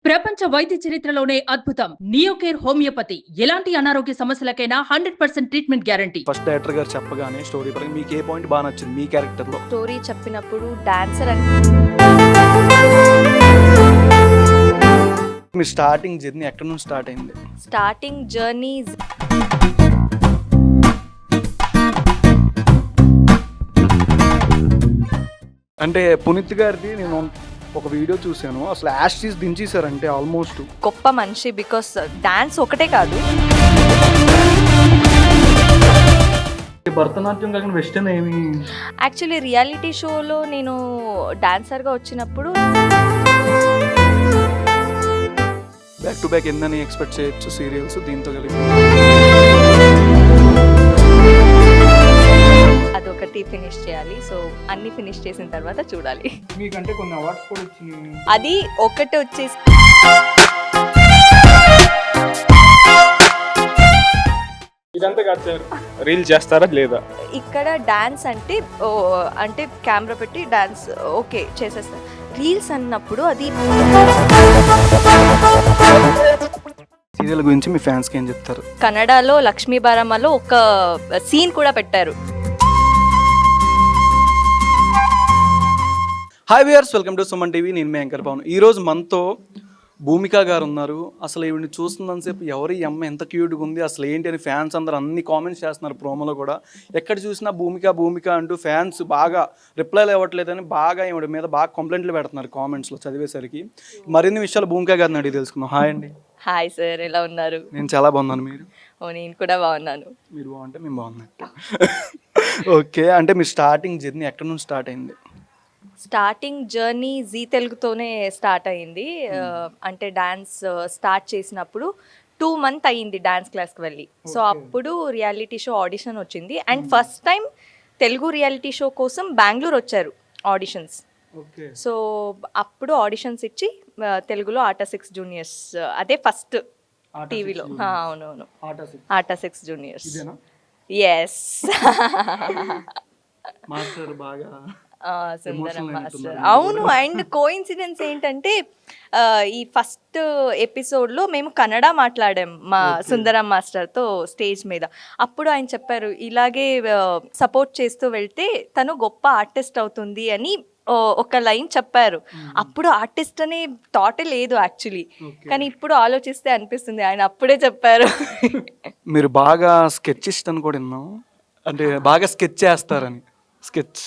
ప్రపంచ వైద్య చరిత్రలోనే అద్భుతం నియోకేర్ హోమియోపతి. ఎలాంటి అనారోగ్య సమస్యలకైనా 100% ట్రీట్మెంట్ గ్యారంటీ. ఫస్ట్ డైరెక్టర్ గారు చెప్పగానే స్టోరీ పరంగా మీకు ఏ పాయింట్ బాగా నచ్చింది మీ క్యారెక్టర్ లో? స్టోరీ చెప్పినప్పుడు డాన్సర్ అని మీ స్టార్టింగ్ జర్నీ ఎక్కడ నుంచి స్టార్ట్ అయింది? స్టార్టింగ్ జర్నీ అంటే పునీత్ గారిది నేను ఒక వీడియో చూశాను, అసలు యాష్ దించేశారంటే ఆల్మోస్ట్. గొప్ప మనిషి బికాస్ డాన్స్ ఒకటే కాదు, భరతనాట్యం కాకుండా వెస్టర్న్ ఏమి? యాక్చువల్లీ రియాలిటీ షోలో నేను డాన్సర్గా వచ్చినప్పుడు బ్యాక్ టు బ్యాక్ ఎందని ఎక్స్పెక్ట్ చేయొచ్చు సీరియల్స్ దీంతో కలిపి? అదొకటి ఫినిష్ చేయాలి. సో అన్ని ఫినిష్ చేసిన తర్వాత చూడాలి. మీకంటే కొన్ని అవార్డ్స్ కూడా వచ్చినాయి. అది ఒకటి వచ్చేసి ఇదంతా కాదు సార్, రీల్ చేస్తారా లేదా? ఇక్కడ డాన్స్ అంటే అంటే కెమెరా పెట్టి డాన్స్ ఓకే చేసేస్తాను. రీల్స్ అన్నప్పుడు అది సీరియల్ గురించి మీ ఫ్యాన్స్కి ఏం చెప్తారు? కన్నడలో లక్ష్మీ బారమ్మలో ఒక సీన్ కూడా పెట్టారు. Hi viewers, welcome to Suman TV. నేను మీ యాంకర్ పవన్. ఈరోజు మనతో భూమిక గారు ఉన్నారు. అసలు ఈవిని చూస్తున్నంతసేపు ఎవరు ఈ అమ్మ ఎంత క్యూట్గా ఉంది, అసలు ఏంటి అని ఫ్యాన్స్ అందరూ అన్ని కామెంట్స్ చేస్తున్నారు. ప్రోమోలో కూడా ఎక్కడ చూసినా భూమిక భూమిక అంటూ ఫ్యాన్స్ బాగా రిప్లైలు ఇవ్వట్లేదని బాగా ఈవిడ మీద బాగా కంప్లైంట్లు పెడుతున్నారు కామెంట్స్లో చదివేసరికి. మరిన్ని విషయాలు భూమిక గారిని అడిగి తెలుసుకుందాం. హాయ్ అండి. హాయ్ సార్, ఎలా ఉన్నారు? నేను చాలా బాగున్నాను. మీరు? నేను కూడా బాగున్నాను. మీరు బాగుంటే మేము బాగున్నట్టు. ఓకే, అంటే మీ స్టార్టింగ్ జర్నీ ఎక్కడ నుంచి స్టార్ట్ అయింది? స్టార్టింగ్ జర్నీ జీ తెలుగుతోనే స్టార్ట్ అయింది. అంటే డాన్స్ స్టార్ట్ చేసినప్పుడు 2 months అయ్యింది డాన్స్ క్లాస్కి వెళ్ళి. సో అప్పుడు రియాలిటీ షో ఆడిషన్ వచ్చింది. And first time Telugu reality show కోసం బెంగళూరు వచ్చారు ఆడిషన్స్. సో అప్పుడు ఆడిషన్స్ ఇచ్చి తెలుగులో ఆటా 6 జూనియర్స్, అదే ఫస్ట్ టీవీలో. అవునవును, ఆటా 6 జూనియర్స్. ఎస్, మాస్టర్ బాగా సుందరం మాస్టర్. అవును. అండ్ కోఇన్సిడెన్స్ ఏంటంటే ఈ ఫస్ట్ ఎపిసోడ్లో మేము కన్నడ మాట్లాడాం మా సుందరం మాస్టర్తో స్టేజ్ మీద. అప్పుడు ఆయన చెప్పారు, ఇలాగే సపోర్ట్ చేస్తూ వెళ్తే తను గొప్ప ఆర్టిస్ట్ అవుతుంది అని ఒక లైన్ చెప్పారు. అప్పుడు ఆర్టిస్ట్ అనే థాటే లేదు యాక్చువల్లీ, కానీ ఇప్పుడు ఆలోచిస్తే అనిపిస్తుంది ఆయన అప్పుడే చెప్పారు. మీరు బాగా స్కెచిస్ట్ అని కూడా విన్నాం, అంటే బాగా స్కెచ్ చేస్తారని. స్కెచ్,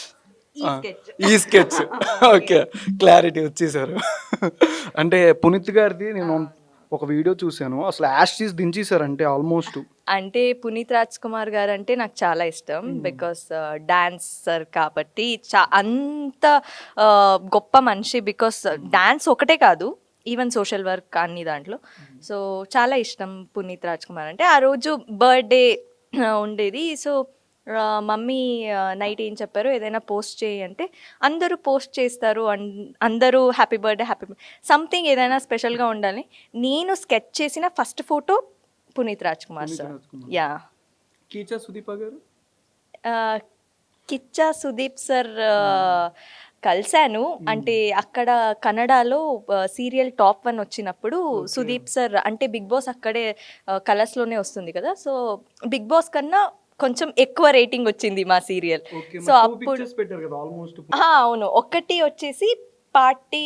ఈ స్కెచ్. ఓకే, క్లారిటీ వచ్చేసారు. అంటే పునీత్ గారిది నేను ఒక వీడియో చూశాను, అసలు యాష్ దించేశారంటే ఆల్మోస్ట్. అంటే పునీత్ రాజ్ కుమార్ గారు అంటే నాకు చాలా ఇష్టం బికాస్ డాన్సర్ కాబట్టి. అంత గొప్ప మనిషి బికాస్ డాన్స్ ఒకటే కాదు, ఈవెన్ సోషల్ వర్క్ అన్ని దాంట్లో. సో చాలా ఇష్టం పునీత్ రాజ్ కుమార్ అంటే. ఆ రోజు బర్త్డే ఉండేది. సో మమ్మీ నైట్ ఏం చెప్పారు, ఏదైనా పోస్ట్ చేయి అంటే అందరూ పోస్ట్ చేస్తారు, అందరూ హ్యాపీ బర్త్డే హ్యాపీ సంథింగ్ ఏదైనా స్పెషల్గా ఉండాలి. నేను స్కెచ్ చేసిన first photo Puneeth Raj Kumar sir. Yeah, Kichcha Sudeep గారు. కిచ్చా సుదీప్ సార్ కలిశాను. అంటే అక్కడ కన్నడలో సీరియల్ టాప్ 1 వచ్చినప్పుడు సుదీప్ సార్ అంటే బిగ్ బాస్ అక్కడే కలర్స్లోనే వస్తుంది కదా. సో బిగ్ బాస్ కన్నా కొంచెం ఎక్కువ రేటింగ్ వచ్చింది మా సీరియల్. సో అప్పుడు అవును, ఒకటి వచ్చేసి పార్టీ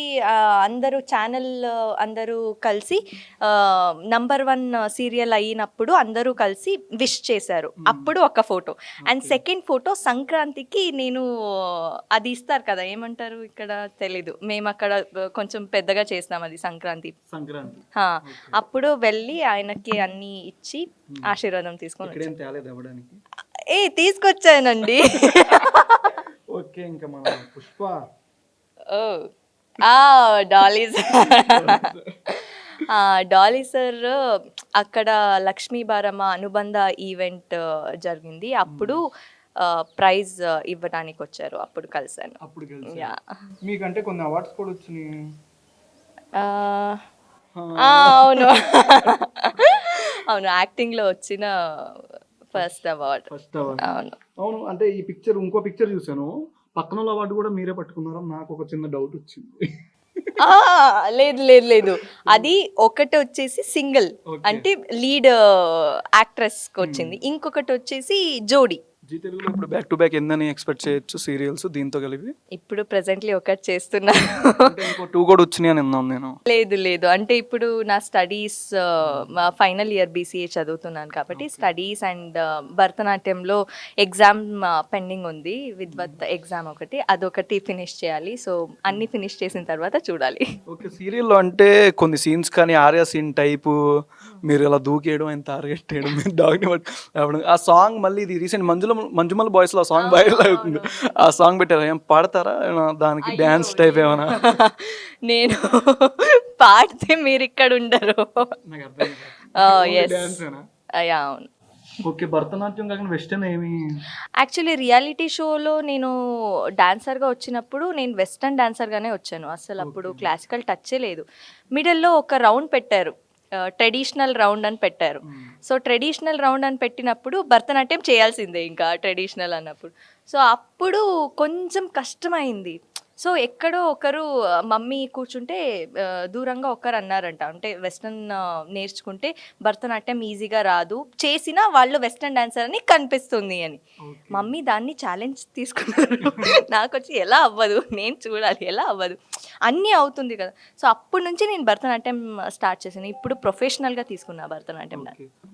అందరూ ఛానల్ అందరూ కలిసి #1 సీరియల్ అయినప్పుడు అందరూ కలిసి విష్ చేశారు. అప్పుడు ఒక ఫోటో. అండ్ సెకండ్ ఫోటో సంక్రాంతికి నేను అది ఇస్తారు కదా, ఏమంటారు ఇక్కడ తెలీదు, మేము అక్కడ కొంచెం పెద్దగా చేస్తాం అది సంక్రాంతి. అప్పుడు వెళ్ళి ఆయనకి అన్ని ఇచ్చి ఆశీర్వాదం తీసుకొని తీసుకొచ్చానండి. ఓకే, ఇంకా మన పుష్ప. డాలీ సార్ అక్కడ లక్ష్మీ బారమ్మ అనుబంధ ఈవెంట్ జరిగింది. అప్పుడు ప్రైజ్ ఇవ్వడానికి వచ్చారు. అప్పుడు కలిసాను. మీకంటే కొన్ని అవార్డ్స్ కూడా వచ్చినాయి. అవును అవును, యాక్టింగ్లో వచ్చిన ఫస్ట్ అవార్డ్. అవును అవును. అంటే ఈ పిక్చర్, ఇంకో పిక్చర్ చూసాను, పక్కన అవార్డు కూడా మీరే పట్టుకున్నారా? నాకు ఒక చిన్న డౌట్ వచ్చింది. లేదు లేదు లేదు, అది ఒకటి వచ్చేసి సింగిల్ అంటే లీడ్ యాక్ట్రెస్ కి వచ్చింది, ఇంకొకటి వచ్చేసి జోడీ. జీ తెలుగులో ఇప్పుడు బ్యాక్ టు బ్యాక్ ఎందని ఎక్స్పెక్ట్ చేయొచ్చు సీరియల్స్ దీంతో కలిపి? ఇప్పుడు ప్రెసెంట్లీ ఒకటి చేస్తున్నాను. అంటే ఇంకో 2 కూడా వచ్చినాయి అని విన్నాను నేను. లేదు లేదు, అంటే ఇప్పుడు నా స్టడీస్ ఫైనల్ ఇయర్ BCA చదువుతున్నాను కాబట్టి స్టడీస్ అండ్ భరతనాట్యంలో ఎగ్జామ్ పెండింగ్ ఉంది, విద్వత్ ఎగ్జామ్ ఒకటి, అదొకటి ఫినిష్ చేయాలి. సో అన్ని ఫినిష్ చేసిన తర్వాత చూడాలి. ఓకే, సీరియల్లో అంటే కొన్ని సీన్స్ కానీ ఆర్యా సీన్ టైపు మీరు ఇలా దూకేయడం ఆయన తారగట్టేయడం మీరు డాగ్ని పట్టుకోవడం, ఆ సాంగ్ మళ్ళీ ఇది రీసెంట్ మంజుమల్ బాయ్స్లో ఆ సాంగ్ వైరల్ అవుతుంది, ఆ సాంగ్ పెట్టారు, ఏం పాడతారా దానికి డ్యాన్స్ టైప్ ఏమైనా? నేను పాడితే మీరు ఇక్కడ ఉండరు. అవును. ఓకే, భరతనాట్యం కాకుండా వెస్టర్న్ ఏమి? యాక్చువల్లీ రియాలిటీ షోలో నేను డాన్సర్గా వచ్చినప్పుడు నేను వెస్టర్న్ డాన్సర్గానే వచ్చాను, అసలు అప్పుడు క్లాసికల్ టచ్చే లేదు. మిడిల్లో ఒక రౌండ్ పెట్టారు, ట్రెడిషనల్ రౌండ్ అని పెట్టారు. సో ట్రెడిషనల్ రౌండ్ అని పెట్టినప్పుడు భరతనాట్యం చేయాల్సిందే ఇంకా ట్రెడిషనల్ అన్నప్పుడు. సో అప్పుడు కొంచెం కష్టమైంది. సో ఎక్కడో ఒకరు మమ్మీ కూర్చుంటే దూరంగా ఒకరు అన్నారంట, అంటే వెస్ట్రన్ నేర్చుకుంటే భరతనాట్యం ఈజీగా రాదు, చేసినా వాళ్ళు వెస్ట్రన్ డాన్సర్ అని కనిపిస్తుంది అని. మమ్మీ దాన్ని ఛాలెంజ్ తీసుకున్నారు. నాకు వచ్చి ఎలా అవ్వదు, నేను చూడాలి ఎలా అవ్వదు, అన్నీ అవుతుంది కదా. సో అప్పటి నుంచి నేను భరతనాట్యం స్టార్ట్ చేశాను, ఇప్పుడు ప్రొఫెషనల్గా తీసుకున్నా భరతనాట్యం.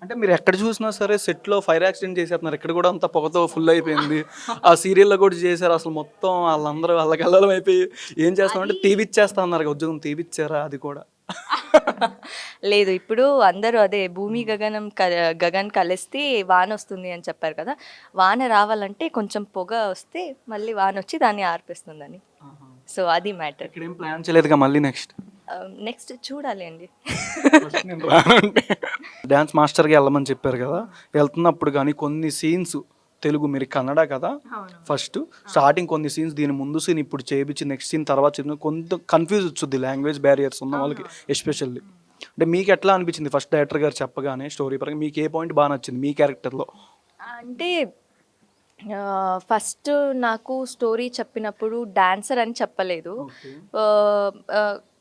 అంటే మీరు ఎక్కడ చూసినా సరే సెట్లో ఫైర్ యాక్సిడెంట్ చేసేస్తున్నారు, ఇక్కడ కూడా అంతా పొగతో ఫుల్ అయిపోయింది, ఆ సీరియల్లో కూడా చేశారు, అసలు మొత్తం వాళ్ళందరూ వాళ్ళకెళ్ళడం అయిపోయి ఏం చేస్తామంటే తీపిచ్చేస్తా అన్నారు, ఉద్యోగం తీపిచ్చారా? అది కూడా లేదు, ఇప్పుడు అందరూ అదే భూమి గగన్ కలిస్తే వాన వస్తుంది అని చెప్పారు కదా, వాన రావాలంటే కొంచెం పొగ వస్తే మళ్ళీ వాన వచ్చి దాన్ని ఆర్పిస్తుందని. సో అది మ్యాటర్. ఇక్కడ ఏం ప్లాన్ చేయలేదుగా మళ్ళీ నెక్స్ట్ చూడాలి అండి. డ్యాన్స్ మాస్టర్గా వెళ్ళమని చెప్పారు కదా, వెళ్తున్నప్పుడు కానీ కొన్ని సీన్స్ తెలుగు, మీరు కన్నడ కదా, ఫస్ట్ స్టార్టింగ్ కొన్ని సీన్స్ దీని ముందు సీన్ ఇప్పుడు చేయించి నెక్స్ట్ సీన్ తర్వాత కొంత కన్ఫ్యూజ్ వచ్చుద్ది, లాంగ్వేజ్ బ్యారియర్స్ ఉన్న వాళ్ళకి ఎస్పెషల్లీ. అంటే మీకు ఎట్లా అనిపించింది ఫస్ట్ డైరెక్టర్ గారు చెప్పగానే స్టోరీ పరంగా మీకు ఏ పాయింట్ బాగా నచ్చింది మీ క్యారెక్టర్లో? అంటే ఫస్ట్ నాకు స్టోరీ చెప్పినప్పుడు డాన్సర్ అని చెప్పలేదు,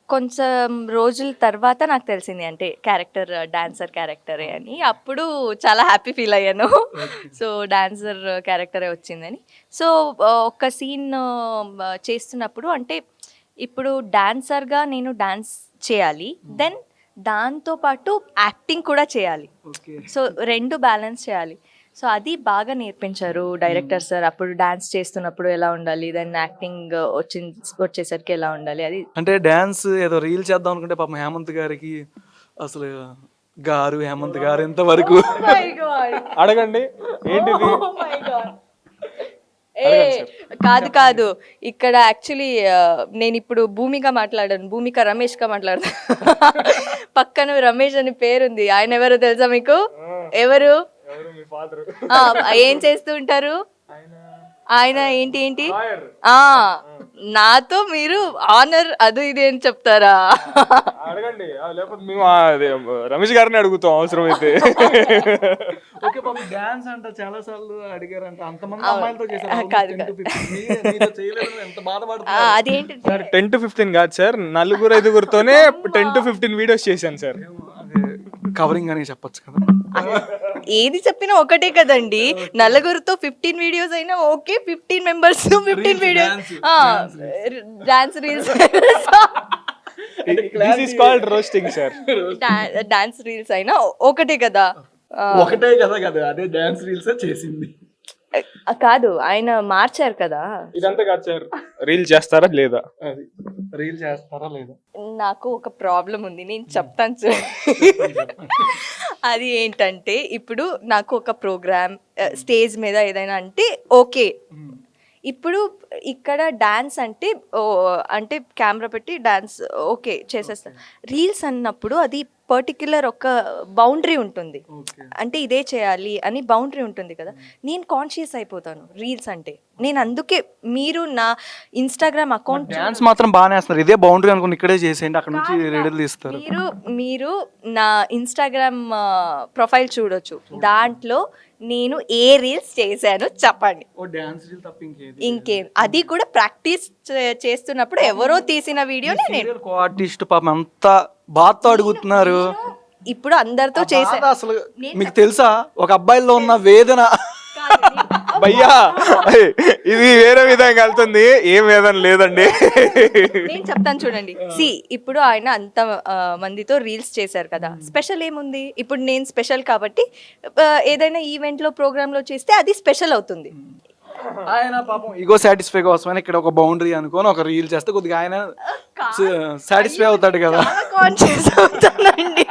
కొంచెం రోజుల తర్వాత నాకు తెలిసింది అంటే క్యారెక్టర్ డాన్సర్ క్యారెక్టరే అని. అప్పుడు చాలా హ్యాపీ ఫీల్ అయ్యాను, సో డాన్సర్ క్యారెక్టరే వచ్చిందని. సో ఒక సీన్ చేస్తున్నప్పుడు అంటే ఇప్పుడు డాన్సర్గా నేను డాన్స్ చేయాలి, దెన్ దాంతోపాటు యాక్టింగ్ కూడా చేయాలి, సో రెండు బ్యాలెన్స్ చేయాలి. సో అది బాగా నేర్పించారు డైరెక్టర్ సార్. అప్పుడు డాన్స్ చేస్తున్నప్పుడు ఎలా ఉండాలి, దెన్ యాక్టింగ్ వచ్చేసరికి ఎలా ఉండాలి. అది అంటే డాన్స్ ఏదో రీల్ చేద్దాం అనుకుంటే పాపం హేమంత్ గారికి అసలు హేమంత్ గారు ఎంతవరకు అడగండి ఏంటిది? కాదు ఇక్కడ యాక్చువల్లీ నేను ఇప్పుడు భూమిగా మాట్లాడాను, భూమిక రమేష్గా మాట్లాడతాను. పక్కన రమేష్ అని పేరుంది, ఆయన ఎవరో తెలుసా మీకు? ఎవరు? ఏం చేస్తూ ఉంటారు ఆయన? ఏంటి నాతో మీరు ఆనర్ అది ఇది అని చెప్తారా? అడగండి, లేకపోతే మేము రమేష్ గారిని అడుగుతాం అవసరం అయితే. డాన్స్ అంట చాలా సార్లు అడిగారంట, అంతమంది అమ్మాయిలతో చేశారు, అదేంటి 10 to 15 కాదు సార్, 4-5తోనే 10 to 15 వీడియోస్ చేశాను సార్. కవరింగ్ అని చెప్పొచ్చు కదా. ఏది చెప్పినా ఒకటే కదండి, 4తో 15 వీడియోస్ అయినా okay, 15 members 15 videos dance reels, this is called roasting sir. Dance reels అయినా ఒకటే కదా. అదే డాన్స్ రీల్స్ చేసింది కాదు, ఆయన మార్చారు కదా. ఇదంతా కాదు సార్, రీల్ చేస్తారా లేదా? రీల్ చేస్తారా లేదా? నాకు ఒక ప్రాబ్లం ఉంది, నేను చెప్తాను సార్. అది ఏంటంటే ఇప్పుడు నాకు ఒక ప్రోగ్రామ్ స్టేజ్ మీద ఏదైనా అంటే ఓకే, ఇప్పుడు ఇక్కడ డాన్స్ అంటే అంటే కెమెరా పెట్టి డాన్స్ ఓకే చేసేస్తాను. రీల్స్ అన్నప్పుడు అది పర్టిక్యులర్ ఒక బౌండరీ ఉంటుంది, అంటే ఇదే చేయాలి అని బౌండరీ ఉంటుంది కదా. నేను కాన్షియస్ అయిపోతాను రీల్స్ అంటే, నేను అందుకే మీరు నా ఇన్స్టాగ్రామ్ అకౌంట్ డాన్స్ మాత్రం బాగానే వేస్తున్నారు, ఇదే బౌండరీ అనుకుని ఇక్కడే చేసేయండి, అక్కడ నుంచి రెడీలు తీస్తారు. మీరు నా ఇన్స్టాగ్రామ్ ప్రొఫైల్ చూడొచ్చు, దాంట్లో నేను ఏ రీల్స్ చేశాను చెప్పండి. ఓ డాన్స్ రీల్ తప్ప ఇంకేది ఇంకేం, అది కూడా ప్రాక్టీస్ చేస్తున్నప్పుడు ఎవరో తీసిన వీడియోని నేను సీరియల్ కో ఆర్టిస్ట్ పాపం అంతా బాధతో అడుగుతున్నారు. ఇప్పుడు అందరితో ఆ చేసా. బాధ అసలు మీకు తెలుసా ఒక అబ్బాయిలో ఉన్న వేదన? భయ్యా ఇది వేరే విధంగా వెళ్తుంది, ఏం వేదన లేదండి. నేను చెప్తాను చూడండి. ఇప్పుడు ఆయన అంత మందితో రీల్స్ చేశారు కదా, స్పెషల్ ఏముంది? ఇప్పుడు నేను స్పెషల్ కాబట్టి ఏదైనా ఈవెంట్ లో ప్రోగ్రామ్ లో చేస్తే అది స్పెషల్ అవుతుంది. ఆయన పాపం ఈగో సాటిస్ఫై కోసమని ఇక్కడ ఒక బౌండరీ అనుకొని ఒక రీల్ చేస్తే కొద్దిగా ఆయన సాటిస్ఫై అవుతాడు కదా. కాన్షియస్ అవుతానండి,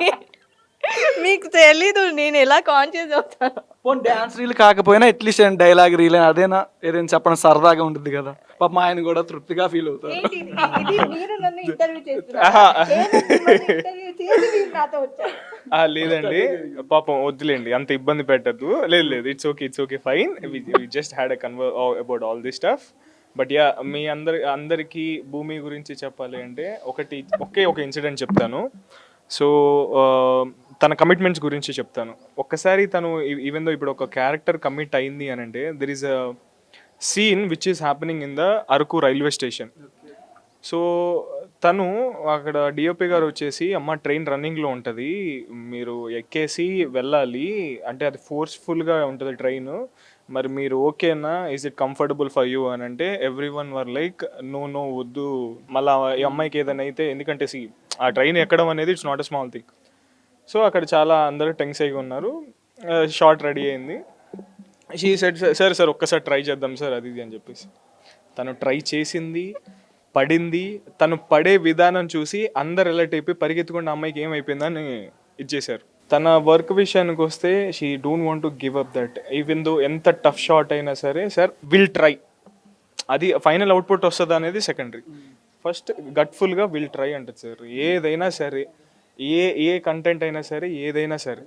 మీకు తెలీదు నేను ఎలా కాన్షియస్ అవుతాను. పోనీ డాన్స్ రీల్ కాకపోయినా అట్లీస్ట్ డైలాగ్ రీల్ అదేనా ఏదైనా చెప్పడం సరదాగా ఉంటుంది కదా. పాపం ఆయన కూడా తృప్తిగా ఫీల్ అవుతారు. ఏంటి ఇది? మీరు నన్ను ఇంటర్వ్యూ చేస్తున్నారు, నాతో వచ్చారు. లేదండి పాపం వద్దులేండి, అంత ఇబ్బంది పెట్టద్దు. లేదు it's okay fine. We just had a about all this stuff. But yeah, మీ అందరికీ భూమి గురించి చెప్పాలి అంటే ఒక ఇన్సిడెంట్ చెప్తాను. సో తన కమిట్మెంట్స్ గురించి చెప్తాను. ఒక్కసారి తను ఈవెన్ దో ఇప్పుడు ఒక క్యారెక్టర్ కమిట్ అయింది అని అంటే there is a scene which is happening in the Araku railway station. So తను అక్కడ డిఓపి గారు వచ్చేసి, అమ్మ ట్రైన్ రన్నింగ్లో ఉంటుంది, మీరు ఎక్కేసి వెళ్ళాలి అంటే అది ఫోర్స్ఫుల్గా ఉంటుంది ట్రైన్, మరి మీరు ఓకేనా, is it comfortable for you అని అంటే every one were like no వద్దు, మళ్ళీ ఈ అమ్మాయికి ఏదైనా అయితే, ఎందుకంటే ఆ ట్రైన్ ఎక్కడం అనేది it's not a small thing. So అక్కడ చాలా అందరూ టెన్స్ అయి ఉన్నారు. షార్ట్ రెడీ అయింది. షీ సెడ్ సార్ ఒక్కసారి ట్రై చేద్దాం సార్ అది ఇది అని చెప్పేసి తను ట్రై చేసింది, పడింది. తను పడే విధానం చూసి అందరు ఎలర్ట్ అయిపోయి పరిగెత్తుకుంటే అమ్మాయికి ఏమైపోయిందని ఇచ్చేశారు. తన వర్క్ విషయానికి వస్తే she don't want to give up that. Even though ఎంత టఫ్ షాట్ అయినా సరే, సార్ విల్ ట్రై, అది ఫైనల్ అవుట్పుట్ వస్తుంది అనేది సెకండరీ. ఫస్ట్ గట్ఫుల్గా విల్ ట్రై అంటది సార్. ఏదైనా సరే, ఏ కంటెంట్ అయినా సరే, ఏదైనా సరే.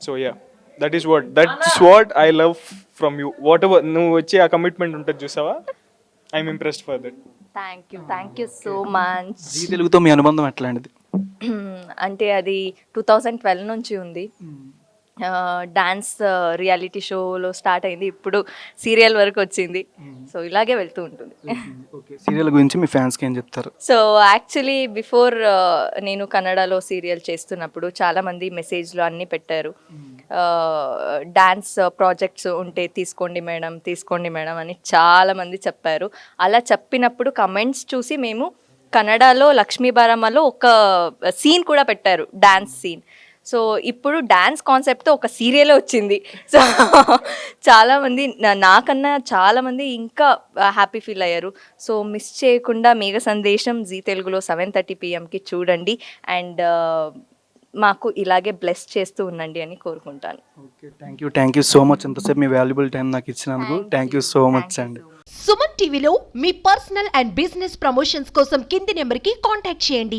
So yeah, that's what I love from you. Whatever నువ్వు వచ్చి ఆ కమిట్మెంట్ ఉంటుంది చూసావా, I'm impressed for that. Thank you so much. Zee తెలుగుతో మీ అనుబంధం ఎట్లాంటిది? అంటే అది 2012 నుంచి ఉంది. డాన్స్ రియాలిటీ షోలో స్టార్ట్ అయింది, ఇప్పుడు సీరియల్ వరకు వచ్చింది. సో ఇలాగే వెళ్తూ ఉంటుంది. సీరియల్ గురించి మీ ఫ్యాన్స్కి ఏం చెప్తారు? సో యాక్చువల్లీ బిఫోర్ నేను కన్నడలో సీరియల్ చేస్తున్నప్పుడు చాలామంది మెసేజ్లో అన్నీ పెట్టారు, డాన్స్ ప్రాజెక్ట్స్ ఉంటే తీసుకోండి మేడం అని చాలామంది చెప్పారు. అలా చెప్పినప్పుడు కమెంట్స్ చూసి మేము కన్నడలో లక్ష్మీ బారమ్మలో ఒక సీన్ కూడా పెట్టారు, డాన్స్ సీన్. సో ఇప్పుడు డాన్స్ కాన్సెప్ట్తో ఒక సీరియలే వచ్చింది. సో చాలామంది నాకన్నా చాలామంది ఇంకా హ్యాపీ ఫీల్ అయ్యారు. సో మిస్ చేయకుండా మేఘ సందేశం జీ తెలుగులో 7:30 PM చూడండి. అండ్ మాకు ఇలాగే బ్లెస్ చేస్తూ ఉండండి అని కోరుకుంటాను. Okay, thank you so much. ఎంతసేపు మీ వాల్యుబుల్ టైం నాకు ఇచ్చినందుకు థ్యాంక్ యూ సో మచ్ అండి. సుమన్ టీవీలో మీ పర్సనల్ అండ్ బిజినెస్ ప్రమోషన్స్ కోసం కింది నెంబర్కి కాంటాక్ట్ చేయండి.